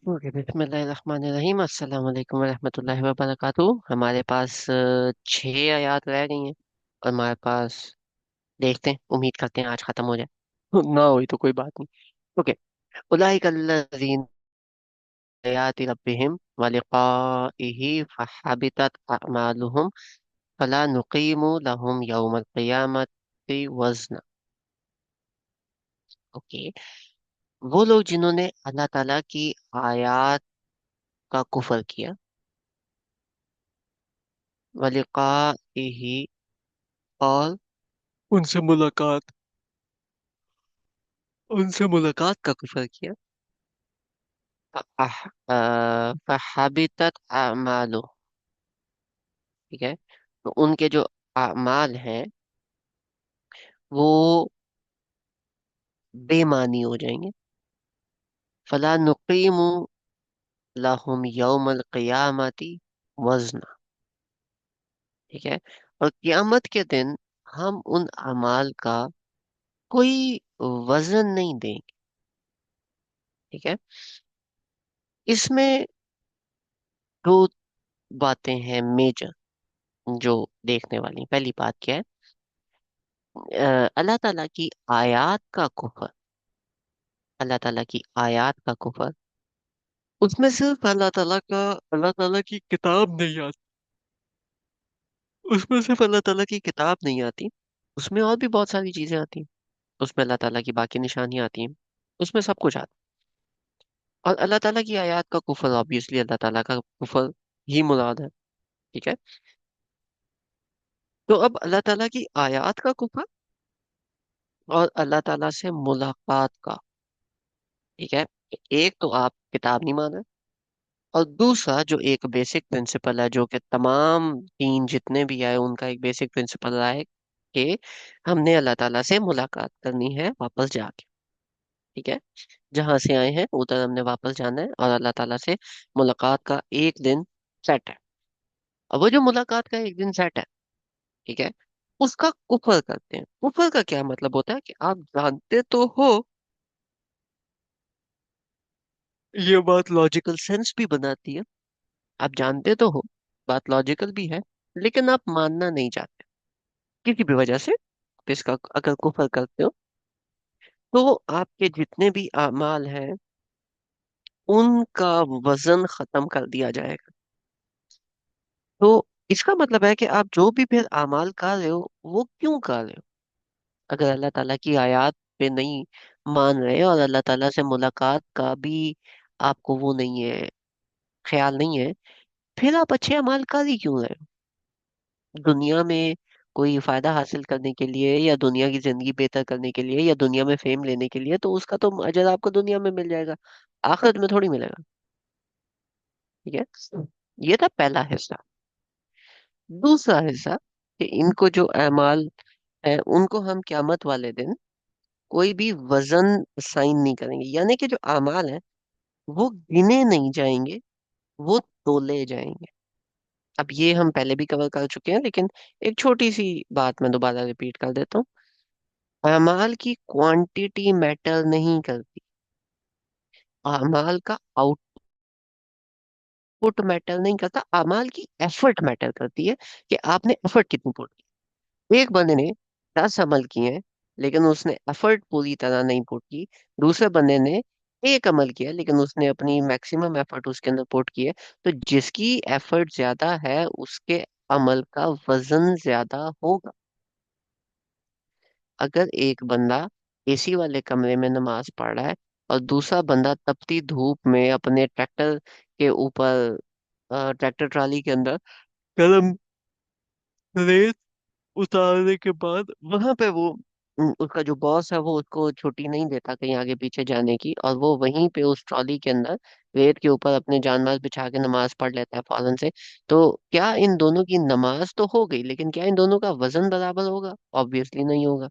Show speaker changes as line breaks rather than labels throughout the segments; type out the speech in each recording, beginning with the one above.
Okay, बिस्मिल्लाहिर्रहमानिर्रहीम। अस्सलाम वालेकुम रहमतुल्लाहि व बरकातुहू। हमारे पास 6 आयत रह गई हैं और हमारे पास, देखते हैं, उम्मीद करते हैं आज खत्म हो जाए। ना हुई तो कोई बात नहीं। ओके। उलाइका अल्लज़ीना आयाति रब्बिहिम व लिक़ाइही फहबितत अअमालुहुम फला नुक़ीमु लहुम यौमल क़ियामति वज़ना। ओके। वो लोग जिन्होंने अल्लाह ताला की आयत का कुफर किया, व लिक़ाइही, और उनसे मुलाकात उनसे मुलाकात का कुफर किया। फहबितत अमालु, ठीक है। तो उनके जो अमाल हैं वो बेमानी हो जाएंगे। फला नुकीमु लहुम यौमल क़ियामति वजना, ठीक है। और क़यामत के दिन हम उन अमाल का कोई वजन नहीं देंगे, ठीक है। इसमें दो बातें हैं मेजर जो देखने वाली। पहली बात क्या है? अल्लाह ताला की आयत का कुफर, अल्लाह ताला की आयत का कुफर, उसमें सिर्फ अल्लाह ताला की किताब नहीं आती। उसमें सिर्फ अल्लाह ताला की किताब नहीं आती, उसमें और भी बहुत सारी चीजें आती हैं। उसमें अल्लाह ताला की बाकी निशानियां आती हैं, उसमें सब कुछ आता है। और अल्लाह ताला की आयत का कुफर ऑब्वियसली अल्लाह ताला का कुफर ही मुराद है, ठीक है। तो अब अल्लाह ताला की आयत का कुफर और अल्लाह ताला से मुलाकात का, ठीक है। एक तो आप किताब नहीं मान रहे, और दूसरा जो एक बेसिक प्रिंसिपल है, जो कि तमाम दीन जितने भी आए उनका एक बेसिक प्रिंसिपल रहा है कि हमने अल्लाह ताला से मुलाकात करनी है वापस जाके, ठीक है। जहां से आए हैं उधर हमने वापस जाना है, और अल्लाह ताला से मुलाकात का एक दिन सेट है। अब वो जो मुलाकात का एक दिन सेट है, ठीक है, उसका कुफर करते हैं। कुफर का क्या मतलब होता है कि आप जानते तो हो, ये बात लॉजिकल सेंस भी बनाती है, आप जानते तो हो, बात लॉजिकल भी है, लेकिन आप मानना नहीं चाहते किसी भी वजह से। आप इसका अगर कुफर करते हो तो आपके जितने भी अमाल हैं उनका वजन खत्म कर दिया जाएगा। तो इसका मतलब है कि आप जो भी फिर अमाल कर रहे हो वो क्यों कर रहे हो? अगर अल्लाह ताला की आयत पे नहीं मान रहे और अल्लाह ताला से मुलाकात का भी आपको वो नहीं है, ख्याल नहीं है, फिर आप अच्छे अमाल कर ही क्यों रहे हो? दुनिया में कोई फायदा हासिल करने के लिए, या दुनिया की जिंदगी बेहतर करने के लिए, या दुनिया में फेम लेने के लिए, तो उसका तो अजर आपको दुनिया में मिल जाएगा, आखिरत में थोड़ी मिलेगा, ठीक है। ये था पहला हिस्सा। दूसरा हिस्सा कि इनको जो अमाल है उनको हम क्यामत वाले दिन कोई भी वजन साइन नहीं करेंगे, यानी कि जो अमाल है वो गिने नहीं जाएंगे, वो तोले जाएंगे। अब ये हम पहले भी कवर कर चुके हैं, लेकिन एक छोटी सी बात मैं दोबारा रिपीट कर देता हूँ। अमाल की क्वांटिटी मैटर नहीं करती, अमाल का आउटपुट मैटर नहीं करता, अमाल की एफर्ट मैटर करती है कि आपने एफर्ट कितनी पुट की। एक बंदे ने 10 अमल किए हैं लेकिन उसने एफर्ट पूरी तरह नहीं पुट की, दूसरे बंदे ने एक अमल किया लेकिन उसने अपनी मैक्सिमम एफर्ट उसके अंदर पुट की है। तो जिसकी एफर्ट ज्यादा है उसके अमल का वजन ज्यादा होगा। अगर एक बंदा एसी वाले कमरे में नमाज पढ़ रहा है और दूसरा बंदा तपती धूप में अपने ट्रैक्टर के ऊपर, ट्रैक्टर ट्राली के अंदर गर्म रेत उतारने के बाद वहां पे वो, उसका जो बॉस है वो उसको छुट्टी नहीं देता कहीं आगे पीछे जाने की, और वो वहीं पे उस ट्रॉली के अंदर रेत के ऊपर अपने जानमाज बिछा के नमाज पढ़ लेता है फौरन से। तो क्या इन दोनों की नमाज तो हो गई, लेकिन क्या इन दोनों का वजन बराबर होगा? ऑब्वियसली नहीं होगा।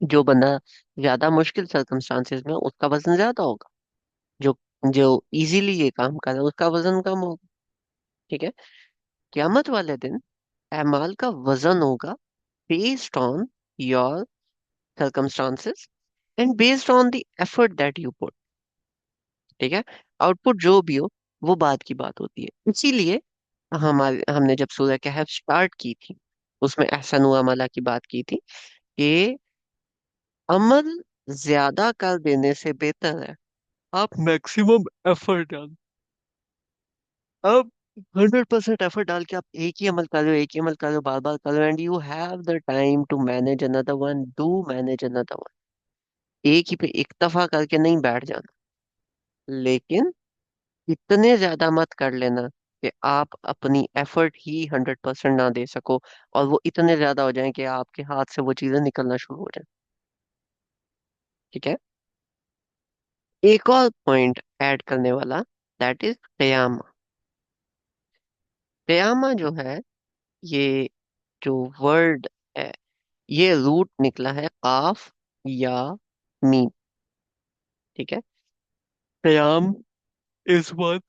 जो बंदा ज्यादा मुश्किल सर्कमस्टांसेस में, उसका वजन ज्यादा होगा। जो जो इजीली ये काम कर रहा है उसका वजन कम होगा, ठीक है। क्यामत वाले दिन अमाल का वजन होगा based on your circumstances and based on the effort that you put, ठीक है। आउटपुट जो भी हो वो बाद की बात होती है। इसीलिए हमने जब सूरह कहफ स्टार्ट की थी उसमें एहसन हुआ अमला की बात की थी कि अमल ज्यादा कर देने से बेहतर है आप मैक्सिमम एफर्ट डाल। अब 100% एफर्ट डाल के आप एक ही अमल कर रहे हो, एक ही अमल कर रहे हो, बार बार कर रहे हो, and you have the time to manage another one, do manage another one. एक ही पे इक्तफा करके नहीं बैठ जाना, लेकिन इतने ज्यादा मत कर लेना कि आप अपनी एफर्ट ही 100% ना दे सको, और वो इतने ज्यादा हो जाएं कि आपके हाथ से वो चीजें निकलना शुरू हो जाए। ठीक है। एक और पॉइंट ऐड करने वाला, दैट इज कयामा। कयामा जो है, ये जो वर्ड है, ये रूट निकला है काफ या मीम। ठीक है। कयाम इस वक्त,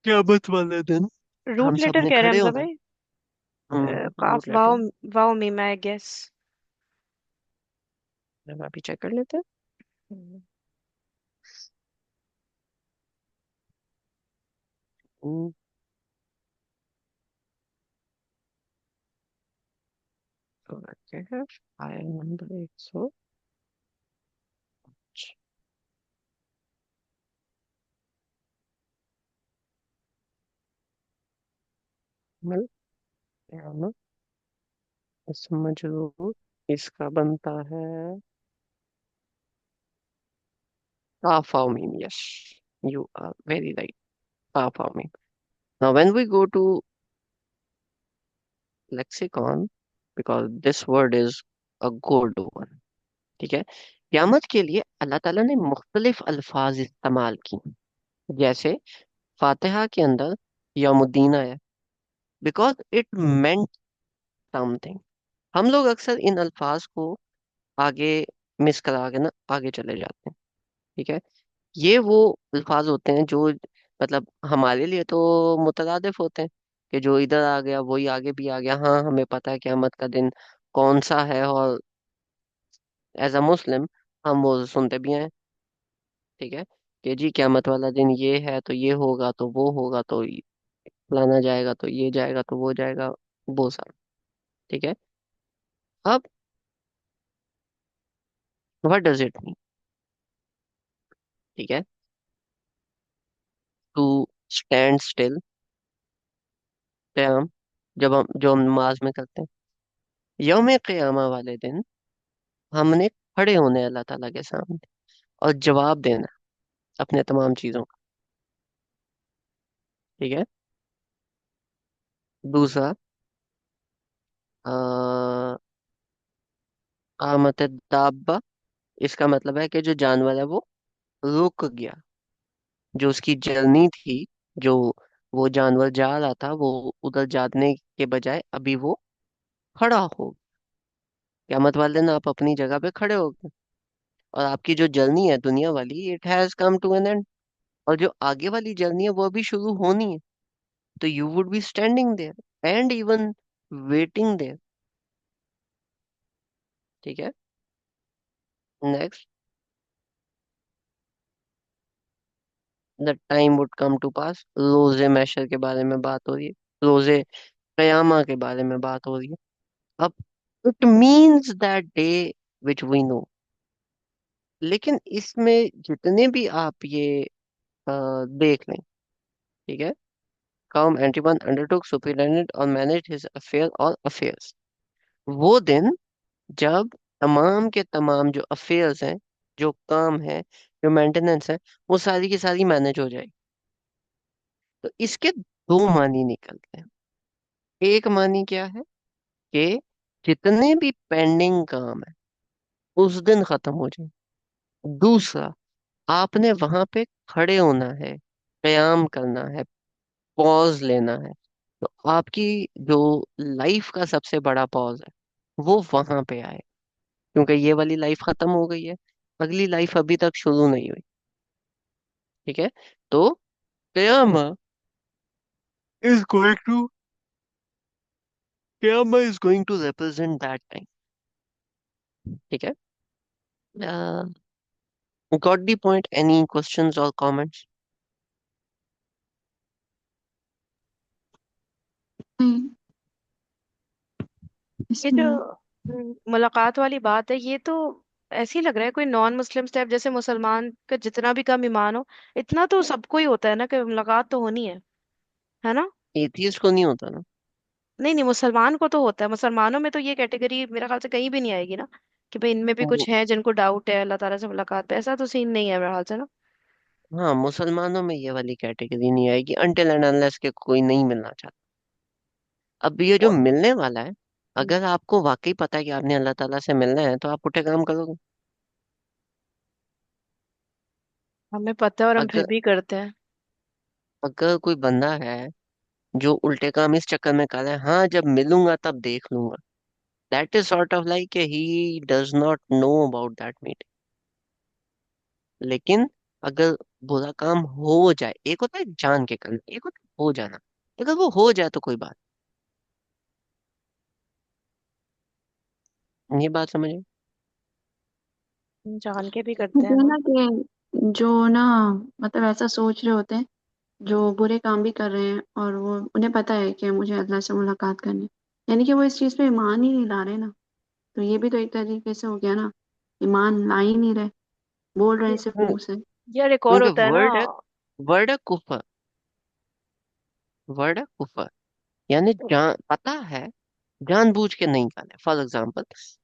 क़यामत वाले दिन हम
रूट
सब
लेटर
ने
कह रहे हैं
खड़े
मतलब
होना।
भाई?
रूट
काफ wow,
letter.
Wow meme I guess.
हम अभी चेक कर लेते हैं। हम्म, तो रखते हैं फाइल नंबर 100। मल कयामत समझ लो, इसका बनता है काफ meme. Yes, you are very right. Farming. Now, when we go to lexicon, because this word is a good one. ठीक है। क़यामत के लिए अल्लाह ताला ने मुख्तलिफ अल्फाज इस्तेमाल की, जैसे फातिहा के अंदर यौमुद्दीन है, बिकॉज इट मेंट समथिंग। हम लोग अक्सर इन अल्फाज को आगे मिस करा के ना आगे चले जाते हैं। ठीक है। ये वो अल्फाज होते हैं जो मतलब हमारे लिए तो मुतरादिफ होते हैं, कि जो इधर आ गया वही आगे भी आ गया। हाँ, हमें पता है क़यामत का दिन कौन सा है, और एज अ मुस्लिम हम वो सुनते भी हैं। ठीक है, कि जी क़यामत वाला दिन ये है तो ये होगा तो वो होगा तो फलाना जाएगा तो ये जाएगा तो वो जाएगा, वो सब। ठीक है। अब व्हाट डज इट मीन? ठीक है। टू स्टैंड स्टिल, क्याम, जब हम जो हम नमाज में करते हैं, यौम क़यामा वाले दिन हमने खड़े होने अल्लाह ताला के सामने और जवाब देना अपने तमाम चीजों का। ठीक है। दूसरा, आमत दाब्बा, इसका मतलब है कि जो जानवर है वो रुक गया, जो उसकी जर्नी थी, जो वो जानवर जा रहा था वो उधर जाने के बजाय अभी वो खड़ा हो। क़यामत वाले दिन आप अपनी जगह पे खड़े हो गए, और आपकी जो जर्नी है दुनिया वाली, it has come to an end, और जो आगे वाली जर्नी है वो अभी शुरू होनी है। तो you would be standing there and even waiting there. ठीक है। Next, the time would come to pass, रोजे मैशर के बारे में बात हो रही है, रोजे कयामा के बारे में बात हो रही है। अब it means that day which we know, लेकिन इसमें जितने भी आप ये देख लें। ठीक है। काम एंटीवन अंडरटुक सुपरिटेंडेंट और मैनेज हिज अफेयर और अफेयर्स, वो दिन जब तमाम के तमाम जो अफेयर्स हैं, जो काम है, जो मेंटेनेंस है, वो सारी की सारी मैनेज हो जाएगी। तो इसके दो मानी निकलते हैं। एक मानी क्या है कि जितने भी पेंडिंग काम है उस दिन खत्म हो जाए। दूसरा, आपने वहां पे खड़े होना है, कयाम करना है, पॉज लेना है। तो आपकी जो लाइफ का सबसे बड़ा पॉज है वो वहां पे आए, क्योंकि ये वाली लाइफ खत्म हो गई है, अगली लाइफ अभी तक शुरू नहीं हुई। ठीक है। तो कयामा इज गोइंग टू कयामा is going to represent that time. ठीक है। Got the point? Any questions or comments?
नहीं,
ये जो
इसमें
मुलाकात वाली बात है, ये तो ऐसे ही लग रहा है कोई नॉन मुस्लिम टाइप, जैसे मुसलमान का जितना भी कम ईमान हो, इतना तो सबको ही होता है ना कि मुलाकात तो होनी है ना।
एथियस्ट को नहीं होता ना?
नहीं नहीं, मुसलमान को तो होता है। मुसलमानों में तो ये कैटेगरी मेरे ख्याल से कहीं भी नहीं आएगी ना, कि भाई इनमें भी
वो,
कुछ है जिनको डाउट है अल्लाह ताला से मुलाकात पे। ऐसा तो सीन नहीं है मेरे ख्याल से ना।
हाँ, मुसलमानों में ये वाली कैटेगरी नहीं आएगी अनटिल एंड अनलेस के कोई नहीं मिलना चाहता। अब ये जो
और
मिलने वाला है,
हम्म,
अगर आपको वाकई पता है कि आपने अल्लाह ताला से मिलना है तो आप उठे काम करोगे।
हमें पता है और हम फिर
अगर
भी करते हैं।
अगर कोई बंदा है जो उल्टे काम इस चक्कर में कर रहा है, हाँ जब मिलूंगा तब देख लूंगा, that is sort of like he does not know about that meeting. लेकिन अगर बुरा काम हो जाए, एक होता है जान के करना, एक होता है हो जाना, अगर वो हो जाए तो कोई बात नहीं। ये बात समझे?
जान के भी करते हैं
मुझे
हम।
ना कि जो ना मतलब ऐसा सोच रहे होते हैं, जो बुरे काम भी कर रहे हैं और वो उन्हें पता है कि मुझे अल्लाह से मुलाकात करनी है, यानी कि वो इस चीज पे ईमान ही नहीं ला रहे ना। तो ये भी तो एक तरीके से हो गया ना, ईमान ला ही नहीं रहे, बोल रहे हैं
ये-
सिर्फ
हम्म,
मुंह से।
यार एक और
क्योंकि
होता है ना।
वर्ड है कुफर। वर्ड है कुफर, यानी जान पता है, जानबूझ के नहीं कर रहे। फॉर एग्जाम्पल,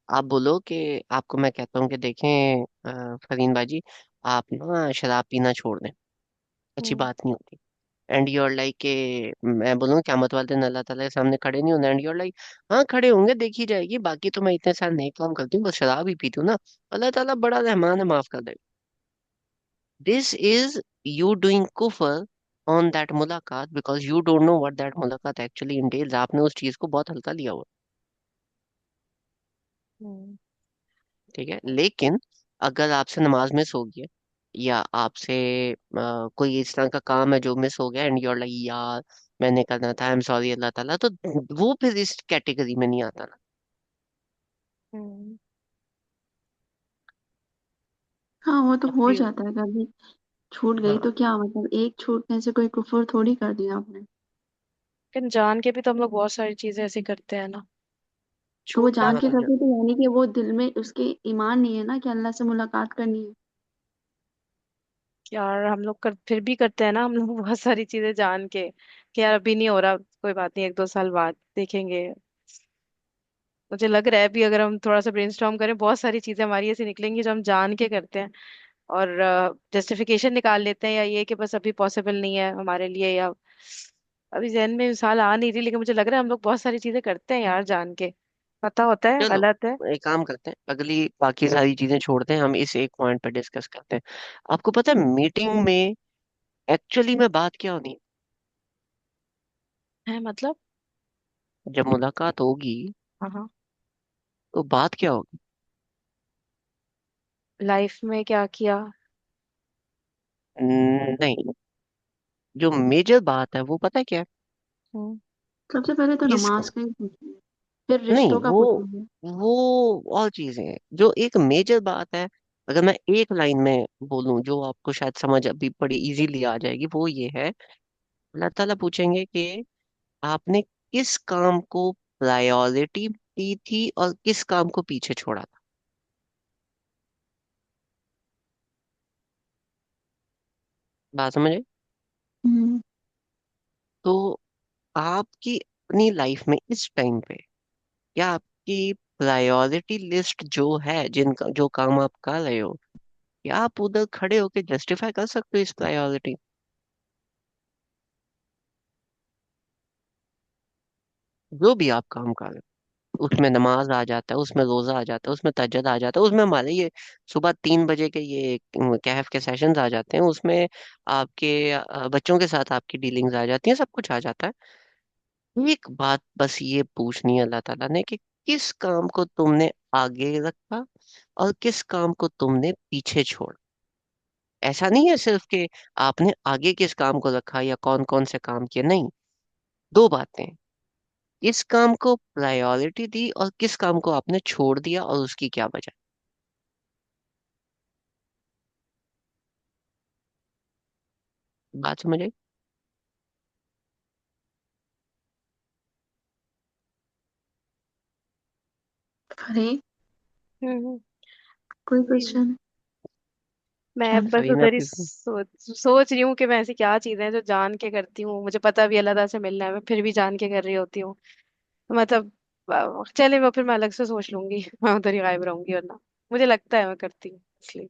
आप बोलो कि आपको मैं कहता हूँ कि देखें फरीन बाजी, आप ना शराब पीना छोड़ दें, अच्छी
हम्म,
बात नहीं होती। एंड यूर लाइक के मैं बोलूँ क्यामत वाले दिन अल्लाह ताला के सामने खड़े नहीं होना, एंड यूर लाइक हाँ खड़े होंगे, देखी जाएगी, बाकी तो मैं इतने साल नेक काम करती हूँ, बस शराब ही पीती हूँ ना, अल्लाह ताला बड़ा रहमान है, माफ कर देगा। This is you doing Kufar on that मुलाकात because you don't know what that मुलाकात एक्चुअली इंटेल्स। आपने उस चीज को बहुत हल्का लिया हुआ।
हम्म,
ठीक है, लेकिन अगर आपसे नमाज मिस हो गई है, या आपसे कोई इस तरह का काम है जो मिस हो गया, एंड यूर लाइक यार मैंने करना था, आई एम सॉरी अल्लाह ताला, तो वो फिर इस कैटेगरी में नहीं आता ना।
हम्म।
हाँ, वो तो
अब
हो
ये
जाता है कभी, छूट गई
हाँ,
तो क्या, मतलब एक छूटने से कोई कुफर थोड़ी कर दिया आपने।
लेकिन जान के भी तो हम लोग बहुत सारी चीजें ऐसी करते हैं ना।
तो वो
छूटता
जान
हाँ
के
तो
करते तो यानी कि वो दिल में उसके ईमान नहीं है ना कि अल्लाह से मुलाकात करनी है।
यार हम लोग फिर भी करते हैं ना हम लोग बहुत सारी चीजें जान के, कि यार अभी नहीं हो रहा, कोई बात नहीं, एक दो साल बाद देखेंगे। मुझे लग रहा है अभी अगर हम थोड़ा सा ब्रेनस्टॉर्म करें, बहुत सारी चीजें हमारी ऐसी निकलेंगी जो हम जान के करते हैं, और जस्टिफिकेशन निकाल लेते हैं, या ये कि बस अभी पॉसिबल नहीं है हमारे लिए, या अभी जहन में मिसाल आ नहीं रही, लेकिन मुझे लग रहा है हम लोग बहुत सारी चीजें करते हैं यार जान के। पता होता है
चलो
गलत है।
एक काम करते हैं, अगली बाकी सारी चीजें छोड़ते हैं, हम इस एक पॉइंट पर डिस्कस करते हैं। आपको पता है मीटिंग में एक्चुअली में बात क्या होनी
है मतलब।
है? जब मुलाकात होगी
हाँ हाँ।
तो बात क्या होगी?
लाइफ में क्या किया।
नहीं, जो मेजर बात है वो पता है क्या है?
हम्म।
सबसे पहले तो
किस
नमाज का ही पूछेंगे, फिर
नहीं
रिश्तों का पूछेंगे।
वो और चीजें हैं जो एक मेजर बात है। अगर मैं एक लाइन में बोलूं जो आपको शायद समझ अभी बड़ी इजीली आ जाएगी, वो ये है, अल्लाह ताला पूछेंगे कि आपने किस काम को प्रायोरिटी दी थी और किस काम को पीछे छोड़ा था। बात समझे?
हम्म।
तो आपकी अपनी लाइफ में इस टाइम पे क्या आपकी प्रायोरिटी लिस्ट जो है, जिनका जो काम आप कर रहे हो, क्या आप उधर खड़े होके जस्टिफाई कर सकते हो इस प्रायोरिटी? जो भी आप काम कर रहे हो उसमें नमाज आ जाता है, उसमें रोजा आ जाता है, उसमें तहज्जुद आ जाता है, उसमें हमारे ये सुबह 3 बजे के ये कहफ के सेशंस आ जाते हैं, उसमें आपके बच्चों के साथ आपकी डीलिंग्स आ जाती हैं, सब कुछ आ जाता है। एक बात बस ये पूछनी है अल्लाह ताला ने कि किस काम को तुमने आगे रखा और किस काम को तुमने पीछे छोड़ा। ऐसा नहीं है सिर्फ कि आपने आगे किस काम को रखा या कौन कौन से काम किए, नहीं। दो बातें, किस काम को प्रायोरिटी दी और किस काम को आपने छोड़ दिया और उसकी क्या वजह। बात समझ आई?
अरे,
हम्म।
कोई
हम्म।
क्वेश्चन?
मैं
क्या?
बस
सही में
उधर ही
आपकी।
सोच रही हूँ कि मैं ऐसी क्या चीजें हैं जो जान के करती हूँ, मुझे पता भी अल्लाह ताला से मिलना है, मैं फिर भी जान के कर रही होती हूँ। मतलब चले, वो फिर मैं अलग से सोच लूंगी। मैं उधर ही गायब रहूंगी, वरना मुझे लगता है मैं करती हूँ इसलिए।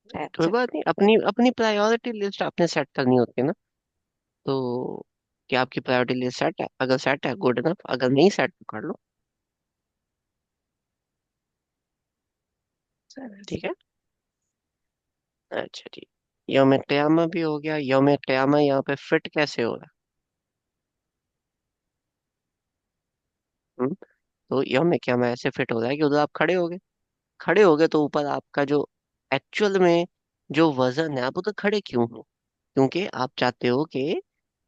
खैर,
कोई
चल।
बात नहीं, अपनी अपनी प्रायोरिटी लिस्ट आपने सेट करनी होती है ना। तो क्या आपकी प्रायोरिटी लिस्ट सेट है? अगर सेट है, गुड इनफ। अगर नहीं सेट तो कर लो।
चल।
ठीक है। अच्छा जी। यौम क़यामा भी हो गया। यौम क़यामा यहाँ पे फिट कैसे हो रहा है? तो यौम क़यामा ऐसे फिट हो रहा है कि उधर आप खड़े हो गए। खड़े हो गए तो ऊपर आपका जो एक्चुअल में जो वजन है, आप उधर खड़े क्यों हो? क्योंकि आप चाहते हो कि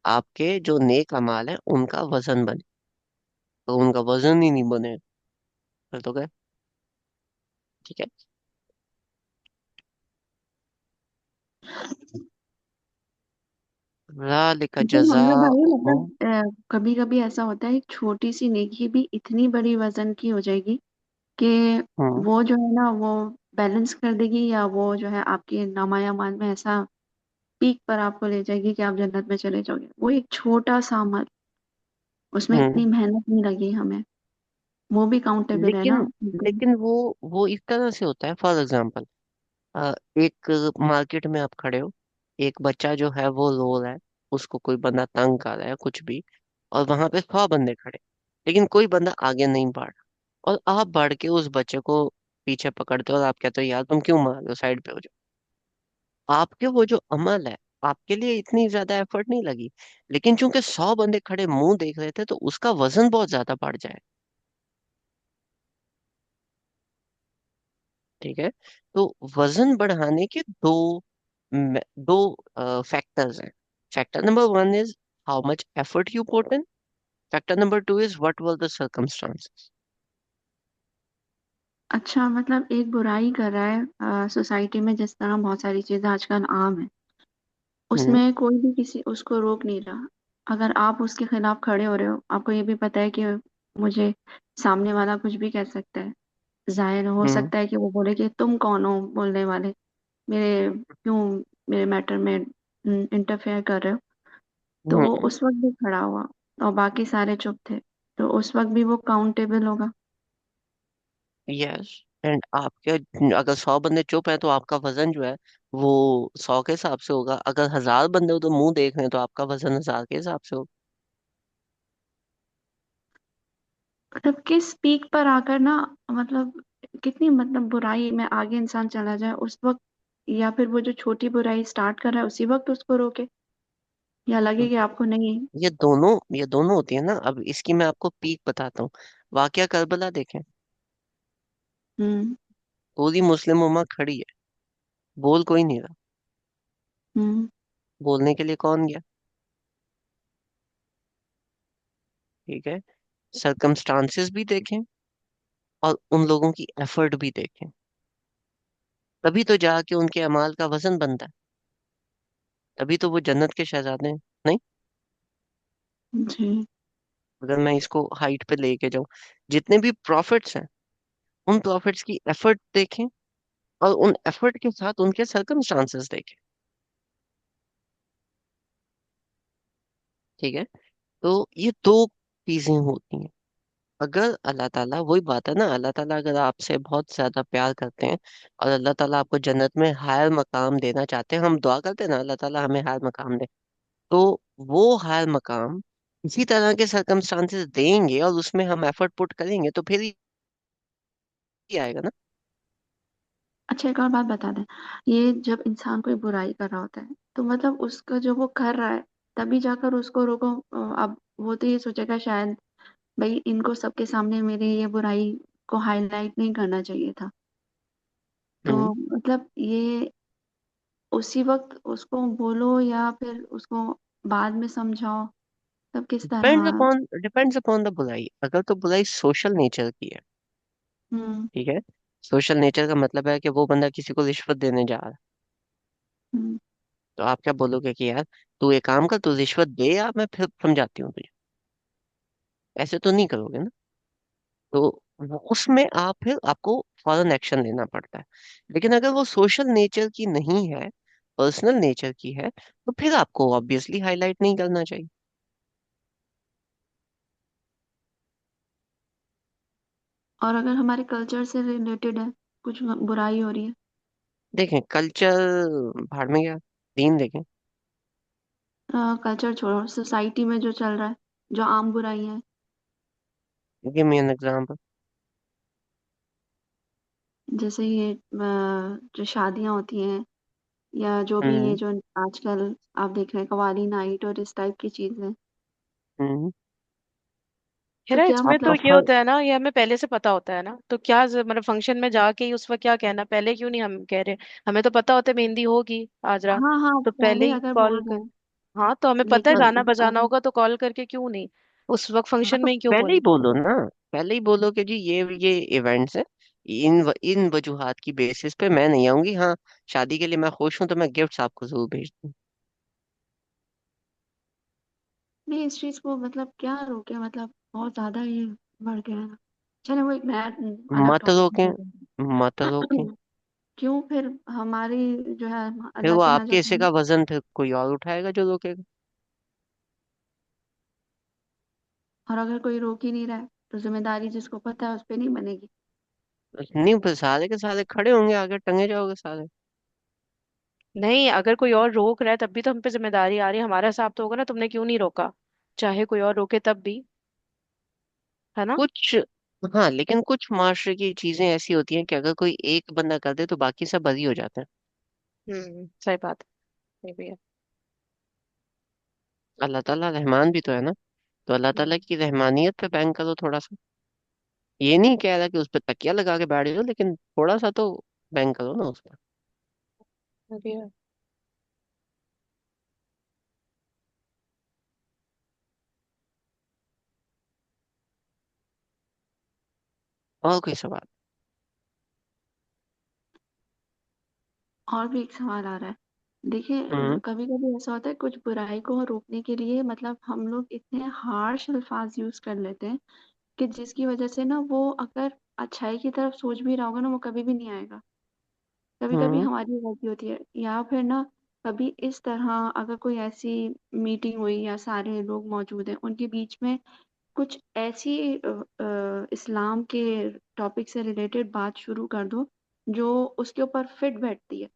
आपके जो नेक अमाल है उनका वजन बने। तो उनका वजन ही नहीं बने फिर तो गए। ठीक है। ज़ालिका
तो मंगल भाई,
जज़ाउहुम।
मतलब कभी कभी ऐसा होता है, एक छोटी सी नेकी भी इतनी बड़ी वजन की हो जाएगी कि
हम्म।
वो जो है ना, वो बैलेंस कर देगी, या वो जो है आपके नामायामान में ऐसा पीक पर आपको ले जाएगी कि आप जन्नत में चले जाओगे। वो एक छोटा सा अमल, उसमें इतनी
हम्म।
मेहनत नहीं लगी हमें, वो भी काउंटेबल है ना
लेकिन
बिल्कुल।
लेकिन वो इस तरह से होता है। फॉर एग्जाम्पल, एक मार्केट में आप खड़े हो, एक बच्चा जो है वो रो रहा है, उसको कोई बंदा तंग कर रहा है कुछ भी, और वहां पे 100 बंदे खड़े, लेकिन कोई बंदा आगे नहीं बढ़ रहा, और आप बढ़ के उस बच्चे को पीछे पकड़ते हो और आप कहते हो यार तुम क्यों मार रहे हो, साइड पे हो जाओ। आपके वो जो अमल है, आपके लिए इतनी ज्यादा एफर्ट नहीं लगी, लेकिन चूंकि 100 बंदे खड़े मुंह देख रहे थे तो उसका वजन बहुत ज्यादा बढ़ जाए। ठीक है। तो वजन बढ़ाने के दो फैक्टर्स हैं। Factor number one is how much effort you put in. Factor number two is what were the circumstances.
अच्छा, मतलब एक बुराई कर रहा है सोसाइटी में, जिस तरह बहुत सारी चीजें आजकल आम है,
हम्म।
उसमें कोई भी किसी उसको रोक नहीं रहा। अगर आप उसके खिलाफ खड़े हो रहे हो, आपको ये भी पता है कि मुझे सामने वाला कुछ भी कह सकता है, जाहिर हो
हम्म।
सकता है कि वो बोले कि तुम कौन हो बोलने वाले, मेरे क्यों मेरे मैटर में इंटरफेयर कर रहे हो। तो वो
हम्म।
उस वक्त भी खड़ा हुआ और बाकी सारे चुप थे, तो उस वक्त भी वो काउंटेबल होगा।
यस। एंड आपके अगर 100 बंदे चुप हैं तो आपका वजन जो है वो 100 के हिसाब से होगा। अगर 1000 बंदे तो मुंह देख रहे हैं तो आपका वजन 1000 के हिसाब से होगा।
मतलब किस पीक पर आकर ना, मतलब कितनी मतलब बुराई में आगे इंसान चला जाए उस वक्त, या फिर वो जो छोटी बुराई स्टार्ट कर रहा है उसी वक्त उसको रोके, या लगे कि आपको नहीं।
ये दोनों होती है ना। अब इसकी मैं आपको पीक बताता हूँ। वाकया करबला देखें।
हम्म।
पूरी मुस्लिम उम्मा खड़ी है, बोल कोई नहीं रहा।
हम्म।
बोलने के लिए कौन गया? ठीक है। सरकमस्टांसेस भी देखें और उन लोगों की एफर्ट भी देखें, तभी तो जाके उनके अमाल का वजन बनता है। तभी तो वो जन्नत के शहजादे हैं। नहीं?
जी।
अगर मैं इसको हाइट पे लेके जाऊं, जितने भी प्रॉफिट्स हैं उन प्रॉफिट्स की एफर्ट देखें, और उन एफर्ट के साथ उनके सरकमस्टांसेस देखें। ठीक है। तो ये दो चीजें होती हैं। अगर अल्लाह ताला, वही बात है ना, अल्लाह ताला अगर आपसे बहुत ज्यादा प्यार करते हैं और अल्लाह ताला आपको जन्नत में हायर मकाम देना चाहते हैं, हम दुआ करते हैं ना अल्लाह ताला हमें हायर मकाम दे, तो वो हायर मकाम इसी तरह के सरकमस्टांसेस देंगे और उसमें हम एफर्ट पुट करेंगे तो फिर ही आएगा ना।
अच्छा, एक और बात बता दें, ये जब इंसान कोई बुराई कर रहा होता है, तो मतलब उसका जो वो कर रहा है, तभी जाकर उसको रोको। अब वो तो ये सोचेगा शायद, भाई इनको सबके सामने मेरी ये बुराई को हाईलाइट नहीं करना चाहिए था। तो
हम्म।
मतलब ये उसी वक्त उसको बोलो या फिर उसको बाद में समझाओ, तब किस
डिपेंड्स
तरह?
अपॉन डिपेंड्स अपॉन द बुराई। अगर तो बुराई सोशल नेचर की है,
हम्म।
ठीक है। सोशल नेचर का मतलब है कि वो बंदा किसी को रिश्वत देने जा रहा है,
हम्म।
तो आप क्या बोलोगे कि यार तू एक काम कर, तू रिश्वत दे या मैं फिर समझाती हूँ तुझे। ऐसे तो नहीं करोगे ना। तो उसमें आप फिर आपको फौरन एक्शन लेना पड़ता है। लेकिन अगर वो सोशल नेचर की नहीं है, पर्सनल नेचर की है, तो फिर आपको ऑब्वियसली हाईलाइट नहीं करना चाहिए।
और अगर हमारे कल्चर से रिलेटेड है, कुछ बुराई हो रही है।
देखें कल्चर भाड़ में गया, दीन देखें।
कल्चर छोड़ो, सोसाइटी में जो चल रहा है, जो आम बुराइयां हैं।
Give me an example.
जैसे ये जो शादियां होती हैं, या जो भी ये
हम्म।
जो आजकल आप देख रहे हैं कवाली नाइट और इस टाइप की चीजें।
हम्म।
तो
यार
क्या
इसमें
आपका
तो
मतलब।
ये
फर
होता है ना, ये हमें पहले से पता होता है ना, तो क्या मतलब फंक्शन में जाके ही उस वक्त क्या कहना, पहले क्यों नहीं हम कह रहे? हमें तो पता होता है मेहंदी होगी आज रात,
हाँ हाँ,
तो पहले
पहले
ही
अगर
कॉल
बोल
कर।
रहे हैं।
हाँ, तो हमें पता है
लेकिन
गाना बजाना होगा, तो कॉल करके क्यों नहीं उस वक्त
हाँ
फंक्शन
तो
में ही क्यों
पहले ही
बोलना?
बोलो ना। पहले ही बोलो कि जी ये इवेंट्स है, इन वजूहात की बेसिस पे मैं नहीं आऊंगी। हाँ, शादी के लिए मैं खुश हूँ तो मैं गिफ्ट्स आपको जरूर भेज दूँ।
नहीं, इस चीज को मतलब क्या रोके, मतलब बहुत ज्यादा ये बढ़ गया है ना। चलो वो एक नया अलग
मत
टॉपिक
रोकें, मत रोकें।
है। क्यों फिर हमारी जो है,
फिर
अल्लाह
वो
से ना
आपके
जब
हिस्से का वजन फिर कोई और उठाएगा जो रोकेगा।
और अगर कोई रोक ही नहीं रहा है, तो जिम्मेदारी जिसको पता है उस पर नहीं बनेगी।
नहीं, फिर सारे के सारे खड़े होंगे, आगे टंगे जाओगे सारे।
नहीं, अगर कोई और रोक रहा है तब भी तो हम पे जिम्मेदारी आ रही है, हमारा हिसाब तो होगा ना, तुमने क्यों नहीं रोका? चाहे कोई और रोके तब भी, है ना?
कुछ, हाँ लेकिन कुछ माशरे की चीजें ऐसी होती हैं कि अगर कोई एक बंदा कर दे तो बाकी सब बरी हो जाते हैं।
सही बात है, ये भी है।
अल्लाह ताला रहमान भी तो है ना। तो अल्लाह ताला
हम्म,
की रहमानियत पे बैंक करो थोड़ा सा। ये नहीं कह रहा कि उस पर तकिया लगा के बैठ जाओ, लेकिन थोड़ा सा तो बैंक करो ना उस पर।
ये भी है।
और कोई सवाल?
और भी एक सवाल आ रहा है। देखिए,
हम्म।
कभी कभी ऐसा होता है कुछ बुराई को रोकने के लिए, मतलब हम लोग इतने हार्श अल्फाज यूज कर लेते हैं कि जिसकी वजह से ना वो अगर अच्छाई की तरफ सोच भी रहा होगा ना, वो कभी भी नहीं आएगा। कभी कभी
हम्म।
हमारी गलती होती है, या फिर ना कभी इस तरह अगर कोई ऐसी मीटिंग हुई या सारे लोग मौजूद हैं उनके बीच में कुछ ऐसी इस्लाम के टॉपिक से रिलेटेड बात शुरू कर दो जो उसके ऊपर फिट बैठती है,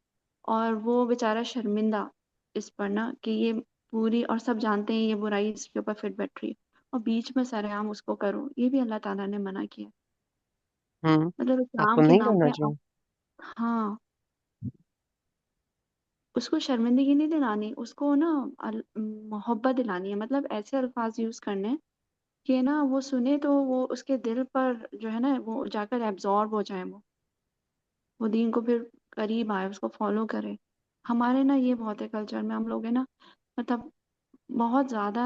और वो बेचारा शर्मिंदा इस पर ना कि ये पूरी, और सब जानते हैं ये बुराई इसके ऊपर फिट बैठ रही है, और बीच में सरेआम उसको करो, ये भी अल्लाह ताला ने मना किया।
हम्म।
मतलब
आपको
इस्लाम के
नहीं
नाम
करना
पे
चाहिए।
हाँ, उसको शर्मिंदगी नहीं दिलानी, उसको ना मोहब्बत दिलानी है, मतलब ऐसे अल्फाज यूज करने हैं कि ना वो सुने तो वो उसके दिल पर जो है ना वो जाकर एब्जॉर्ब हो जाए, वो दीन को फिर करीब आए, उसको फॉलो करे। हमारे ना ये बहुत है कल्चर में, हम लोग है ना, मतलब बहुत ज्यादा,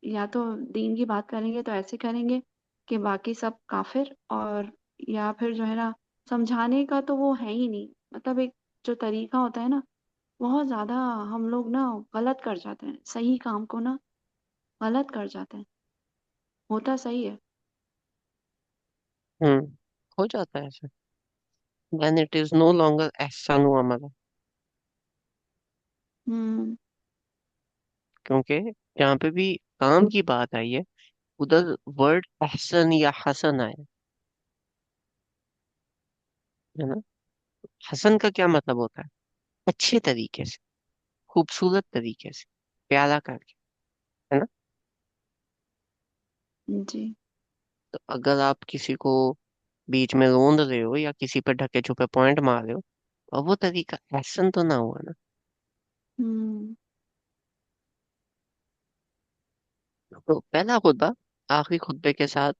या तो दीन की बात करेंगे तो ऐसे करेंगे कि बाकी सब काफिर, और या फिर जो है ना समझाने का तो वो है ही नहीं, मतलब एक जो तरीका होता है ना, बहुत ज्यादा हम लोग ना गलत कर जाते हैं, सही काम को ना गलत कर जाते हैं। होता सही है।
हम्म। हो जाता है ऐसे। Then it is no longer एहसान हुआ हमारा।
हम्म।
क्योंकि जहाँ पे भी काम की बात आई है, उधर वर्ड अहसन या हसन आया है ना। हसन का क्या मतलब होता है? अच्छे तरीके से, खूबसूरत तरीके से, प्यारा करके, है ना।
जी।
तो अगर आप किसी को बीच में रोन रहे हो या किसी पे ढके छुपे पॉइंट मार रहे हो, और वो तरीका एहसन तो ना हुआ ना।
हम्म।
तो पहला खुतबा आखिरी खुतबे के साथ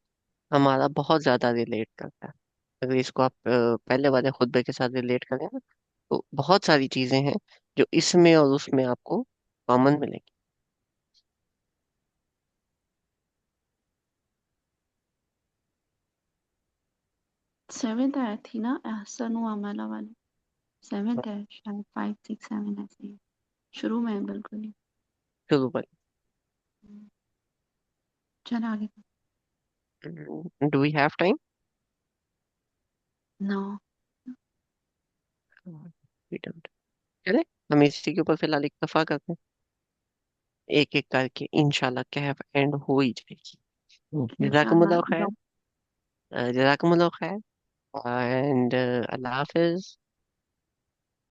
हमारा बहुत ज्यादा रिलेट करता है। अगर इसको आप पहले वाले खुतबे के साथ रिलेट करें ना, तो बहुत सारी चीजें हैं जो इसमें और उसमें आपको कॉमन मिलेंगी।
7th आया थी ना, एहसनु अमला वाली। 7th है शायद, 5 6 7 ऐसे ही। शुरू में बिल्कुल नहीं।
चलो भाई।
चल आगे।
Do we have time?
No.
चले, हम इसी के ऊपर फिलहाल इत्तेफाक करते हैं, एक एक करके इंशाल्लाह कैफ एंड हो ही जाएगी।
इंशाल्लाह
जज़ाकुमुल्लाह खैर।
जाओ।
जज़ाकुमुल्लाह खैर। एंड अल्लाह हाफिज।